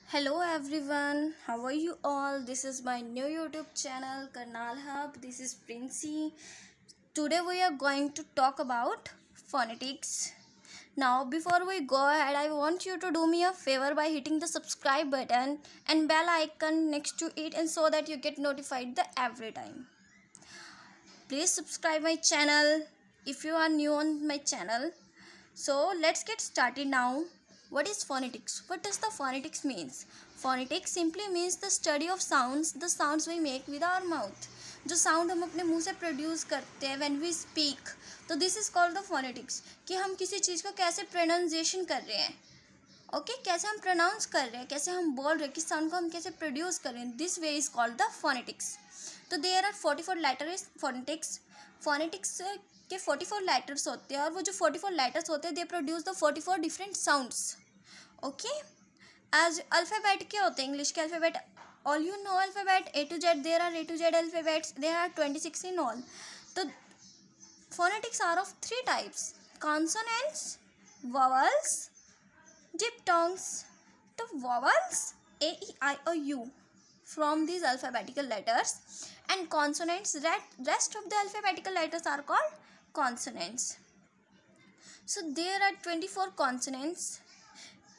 Hello everyone, how are you all? This is my new YouTube channel Karnal Hub. This is Princey. Today we are going to talk about phonetics. Now before we go ahead, I want you to do me a favor by hitting the subscribe button and bell icon next to it, and so that you get notified the every time. Please subscribe my channel if you are new on my channel. So let's get started now. What is phonetics? What does the phonetics means? Phonetics simply means the study of sounds, the sounds we make with our mouth. जो sound हम अपने मुंह से produce करते हैं when we speak, तो this is called the phonetics. कि हम किसी चीज़ को कैसे प्रोनाउंसिएशन कर रहे हैं, ओके कैसे हम प्रोनाउंस कर रहे हैं, कैसे हम बोल रहे हैं, किस साउंड को हम कैसे प्रोड्यूस कर रहे हैं. This way is called the phonetics. तो there are 44 letter is phonetics. Phonetics के 44 लेटर्स होते हैं, और वो जो 44 लेटर्स होते हैं they produce the 44 different sounds. Okay, as alphabet के होते हैं इंग्लिश के alphabet. All you know alphabet A to Z. There are A to Z alphabets. There are 26 in all. तो phonetics are of three types: consonants, vowels, diphthongs. तो vowels A, E, I, O, U from these alphabetical letters, and consonants, rest of the alphabetical letters are called consonants. So there are 24 consonants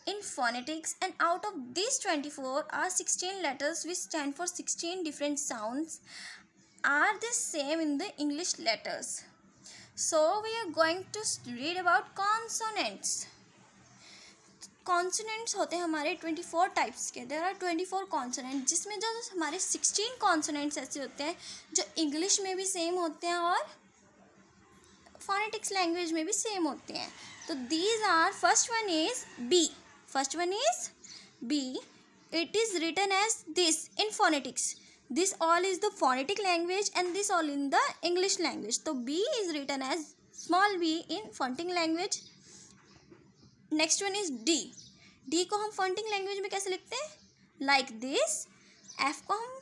in phonetics, and out of these 24 are 16 letters which stand for 16 different sounds. Are the same in the English letters. So we are going to read about consonants. Consonants होते हैं हमारे 24 types के. There are 24 consonant, जिसमें जो हमारे 16 consonants ऐसे होते हैं जो इंग्लिश में भी सेम होते हैं और फोनेटिक्स लैंग्वेज में भी सेम होते हैं. तो these are, first one is B. First one is B. It is written as this in phonetics. This all is the phonetic language and this all in the English language. तो B is written as small b in phonetic language. Next one is D. D को हम phonetic language में कैसे लिखते हैं? Like this. F को हम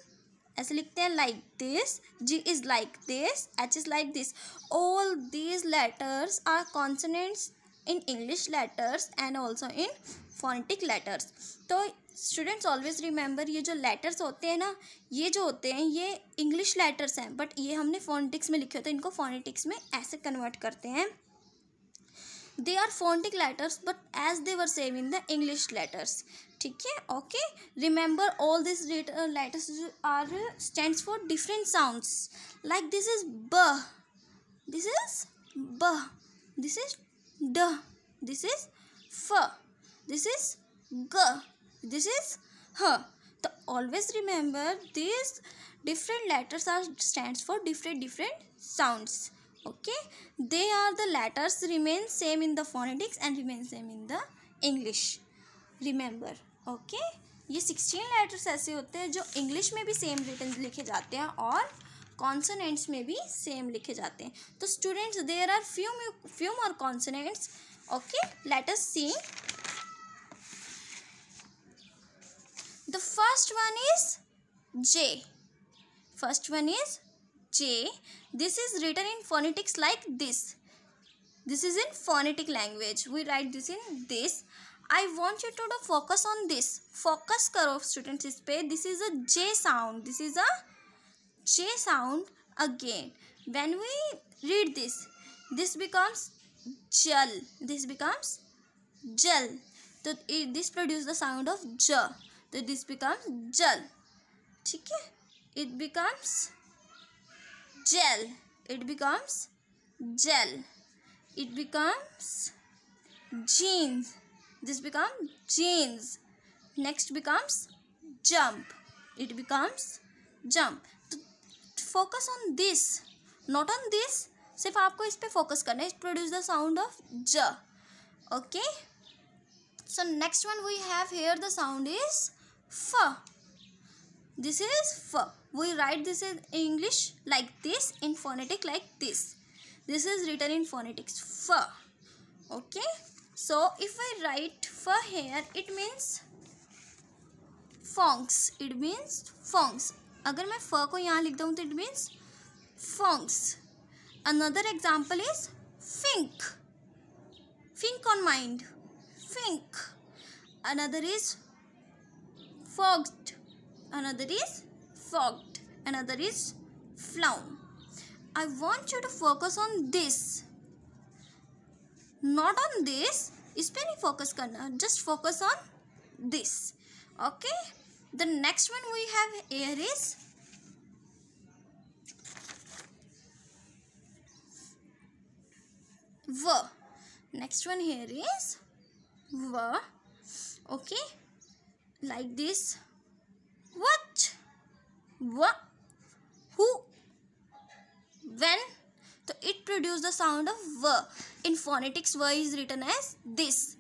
ऐसे लिखते हैं like this. G is like this. H is like this. All these letters are consonants in English letters and also in phonetic letters. तो स्टूडेंट्स ऑलवेज रिमेंबर, ये जो लेटर्स होते हैं ना, ये जो होते हैं ये इंग्लिश लेटर्स हैं, बट ये हमने फोनेटिक्स में लिखे होते हैं, इनको फोनेटिक्स में ऐसे कन्वर्ट करते हैं. They are phonetic letters but as they were same in the English letters. ठीक है, okay. Remember all this letters are stands for different sounds. Like this is ब, दिस इज ब, दिस इज ड, this is फ, this is ग, this is h. So always remember these different letters are stands for different sounds. Okay, they are the letters remain same in the phonetics and remain same in the English. Remember, okay. ये 16 letters ऐसे होते हैं जो English में भी same written लिखे जाते हैं और कॉन्सोनेंट्स में भी सेम लिखे जाते हैं. तो students, there are few more consonants. Okay, let us see. The first one is J. First one is J. This is written in phonetics like this. This is in phonetic language. We write this in this. I want you to focus on this. Focus करो students इस पे. This is a J sound. This is a J sound again. When we read this, this becomes jal. This becomes jal. So this produces the sound of j. तो this becomes जल. ठीक है, it becomes jail, it becomes jail, it becomes jeans, this becomes jeans. Next becomes jump, it becomes jump. तो focus on this, not on this. सिर्फ आपको इस पे focus करना है. It produce the sound of ज. Okay, so next one we have here the sound is F. This is F. We write this in English like this, in phonetic like this. This is written in phonetics F. Okay. So if I write F here, it means fonks. It means fonks. अगर मैं F को यहाँ लिख दूँ तो it means fonks. Another example is fink. Fink on mind. Fink. Another is fogged, another is fogged, another is flown. I want you to focus on this, not on this. इस पे नहीं focus करना, just focus on this. Okay, the next one we have here is v. Next one here is v. Okay, like this. What, what, who, when. So it produces the sound of v. In phonetics v is written as this.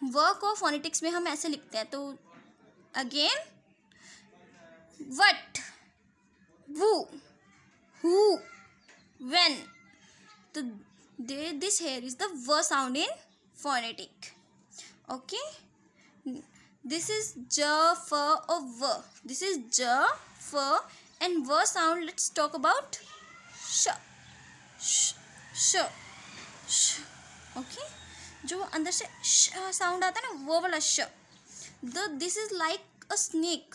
v को phonetics में हम ऐसे लिखते हैं. तो again, what, who, when. तो this here is the v sound in phonetic. Okay, this is j, f or v. This is j, f, and v sound. Let's talk about sh, sh, sh, sh. Okay, जो अंदर से श sound आता है ना, वो वाला श. This is like a snake,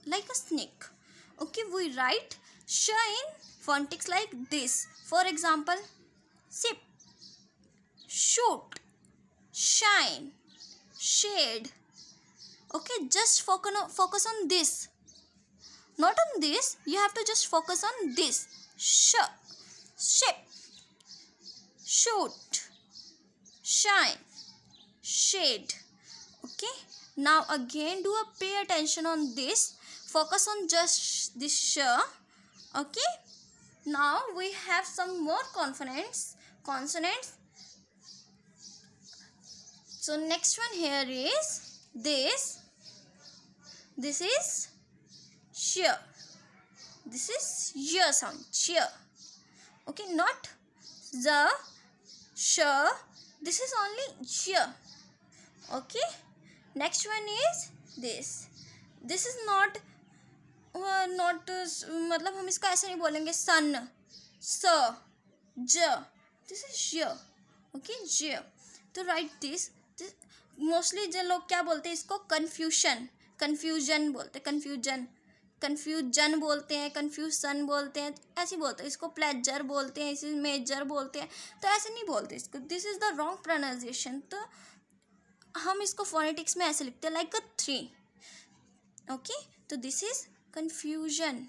like a snake. Okay, we write sh in phonetics like this. For example, sip, shoot, shine, shade. Okay, just focus on this, not on this. You have to just focus on this. Sh, ship, shoot, shine, shade. Okay, now again do a pay attention on this. Focus on just this sh. Okay, now we have some more consonants. So next one here is this. This is sh. This is y sound, ch. Okay, not the, sh. This is only ch. Okay, next one is this. This is not मतलब हम इसको ऐसे नहीं बोलेंगे. sun, s, j. This is j. Okay, j. तो write this. Mostly जो लोग क्या बोलते हैं इसको, कन्फ्यूजन बोलते हैं, कन्फ्यूजन बोलते हैं, कन्फ्यूजन बोलते हैं, ऐसे बोलते हैं. इसको प्लेजर बोलते हैं, इसे मेजर बोलते हैं. तो ऐसे नहीं बोलते इसको. This is the wrong pronunciation. तो हम इसको फोनेटिक्स में ऐसे लिखते हैं लाइक अ 3. ओके, तो this is confusion.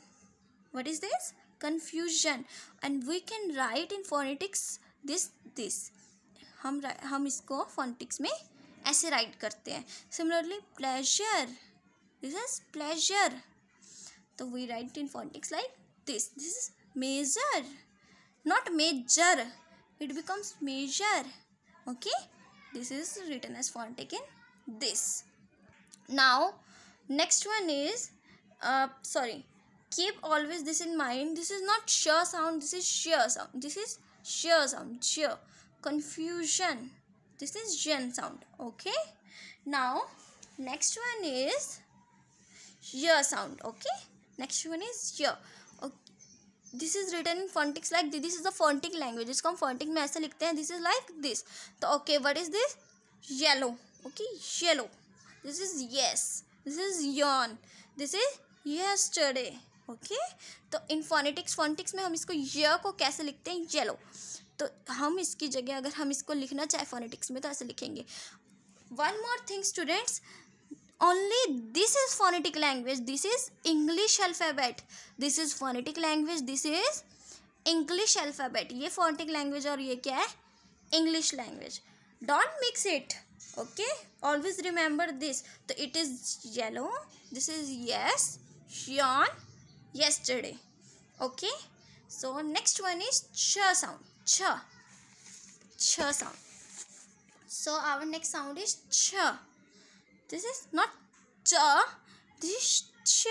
What is this? Confusion. And we can write in phonetics this. हम इसको फोनेटिक्स में ऐसे राइट करते हैं. Similarly pleasure, this is pleasure. तो we write in phonetics like this. This is major, not major. It becomes measure. Okay, this is written as phonetic in this. Now next one is keep always this in mind. This is not sh sound, this is sh sound. This is sh sound, sh. Confusion, this is gen sound. Okay, now next one is y sound. Okay, next one is y. This is written in phonetics like this is the phonetic language. इसको हम phonetic में ऐसे लिखते हैं. This is like this. तो okay, what is this? Yellow. Okay, yellow. This is yes. This is yawn. This is yesterday. Okay, तो in phonetics में हम इसको य को कैसे लिखते हैं? येलो. तो हम इसकी जगह अगर हम इसको लिखना चाहे फोनेटिक्स में तो ऐसे लिखेंगे. One more thing students, only this is phonetic language. This is English alphabet. This is phonetic language. This is English alphabet. ये phonetic language और ये क्या है? English language. Don't mix it. Okay, always remember this. तो it is yellow. This is yes, yawn, yesterday. Okay, so next one is ch sound. Ch sound. So our next sound is ch. This is not cha, this is ch.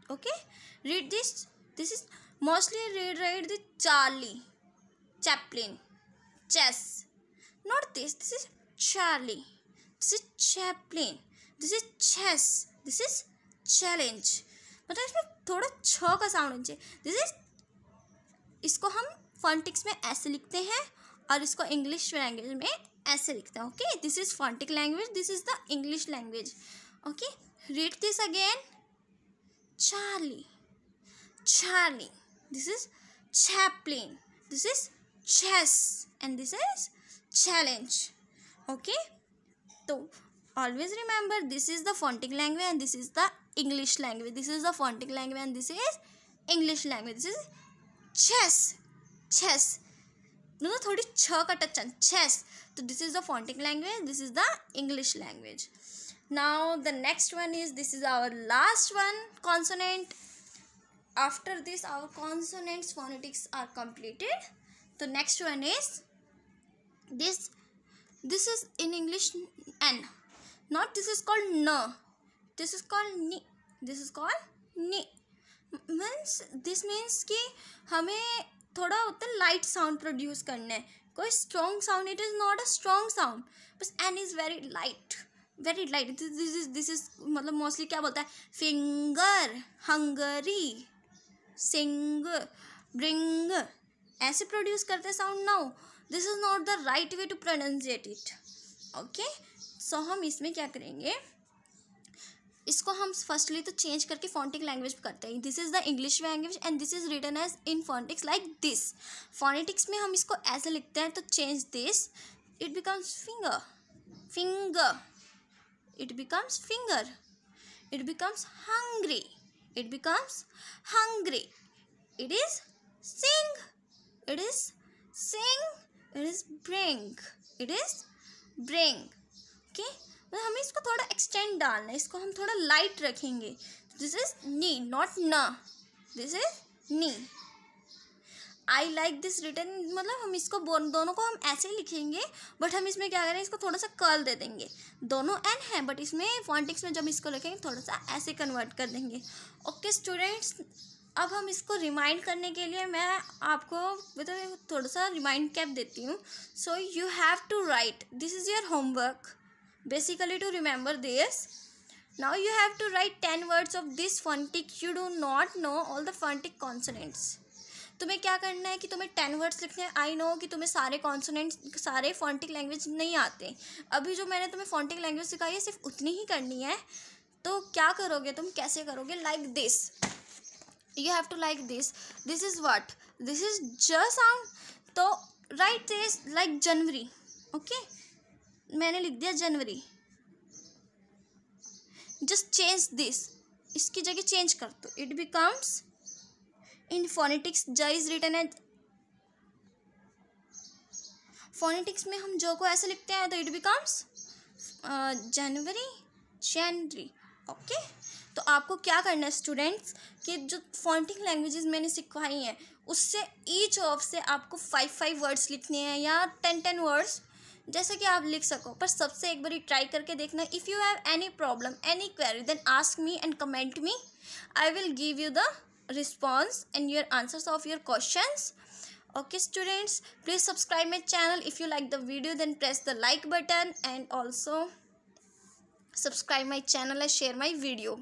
Okay, read this. This is mostly read the Charlie, Chaplin, chess. Not this. This is Charlie. This is Chaplin. This is chess. This is challenge. मतलब इसमें थोड़ा छ का sound होना चाहिए. This is, इसको हम phonetics में ऐसे लिखते हैं और इसको इंग्लिश लैंग्वेज में ऐसे लिखते हैं. Okay, this is phonetic language, this is the English language. Okay, read this again. Charlie, Charlie. This is Chaplin. This is chess, and this is challenge. Okay, so always remember, this is the phonetic language and this is the English language. This is the phonetic language and this is English language. This is chess, chess. No, थोड़ी छ का touch chess. So this is the phonetic language. This is the English language. Now the next one is, this is our last one, consonant. After this, our consonants phonetics are completed. The next one is this. This is in English N. Not this is called N. This is called Ni. This is called Ni. This means कि हमें थोड़ा होता है light sound produce करना है. कोई strong sound, it is not a strong sound, बस N is very light, very light. This is मतलब मोस्टली क्या बोलता है, फिंगर, हंगरी, सिंग, ब्रिंग, ऐसे प्रोड्यूस करते हैं sound. Now this is not the right way to pronunciate it. Okay, so हम इसमें क्या करेंगे, इसको हम फर्स्टली तो चेंज करके फोनेटिक लैंग्वेज करते हैं. This is the English language and this is written as in phonetics like this. Phonetics में हम इसको ऐसे लिखते हैं, तो change this, it becomes finger, finger, it becomes finger, it becomes hungry, it becomes hungry, it is sing, it is sing, it is bring, it is bring. Okay, तो हमें इसको थोड़ा एक्सटेंड डालना है, इसको हम थोड़ा लाइट रखेंगे. दिस इज नी, नॉट न, this is knee. I like this return, मतलब हम इसको दोनों को हम ऐसे ही लिखेंगे, बट हम इसमें क्या करें, इसको थोड़ा सा कर्ल दे देंगे. दोनों एन है, बट इसमें फोनेटिक्स में जब इसको लिखेंगे थोड़ा सा ऐसे कन्वर्ट कर देंगे. ओके स्टूडेंट्स, अब हम इसको रिमाइंड करने के लिए मैं आपको मतलब थोड़ा सा रिमाइंड कैप देती हूँ. So you have to write, this is your homework basically to remember this. Now you have to write 10 words of this phonetic. You do not know all the phonetic consonants. तुम्हें क्या करना है कि तुम्हें 10 words लिखने हैं. I know कि तुम्हें सारे कॉन्सोनेंट्स, सारे फोनेटिक लैंग्वेज नहीं आते. अभी जो मैंने तुम्हें फोनेटिक लैंग्वेज सिखाई है सिर्फ उतनी ही करनी है. तो क्या करोगे तुम, कैसे करोगे, like this. You have to like this. This is what, this is ज साउंड. तो write this like January. Okay, मैंने लिख दिया जनवरी. जस्ट चेंज दिस, इसकी जगह चेंज कर दो. It becomes, in phonetics j is written as, phonetics में हम जो को ऐसे लिखते हैं, तो it becomes January, January. Okay, तो आपको क्या करना है स्टूडेंट्स, कि जो फोनेटिक लैंग्वेजेस मैंने सिखाई हैं उससे ईच ऑफ से आपको 5 वर्ड्स लिखने हैं या 10 वर्ड्स, जैसे कि आप लिख सको. पर सबसे एक बार ट्राई करके देखना. If you have any problem, any query, then ask me and comment me. I will give you the response and your answers of your questions. Okay students, please subscribe my channel. If you like the video, then press the like button and also subscribe my channel and share my video.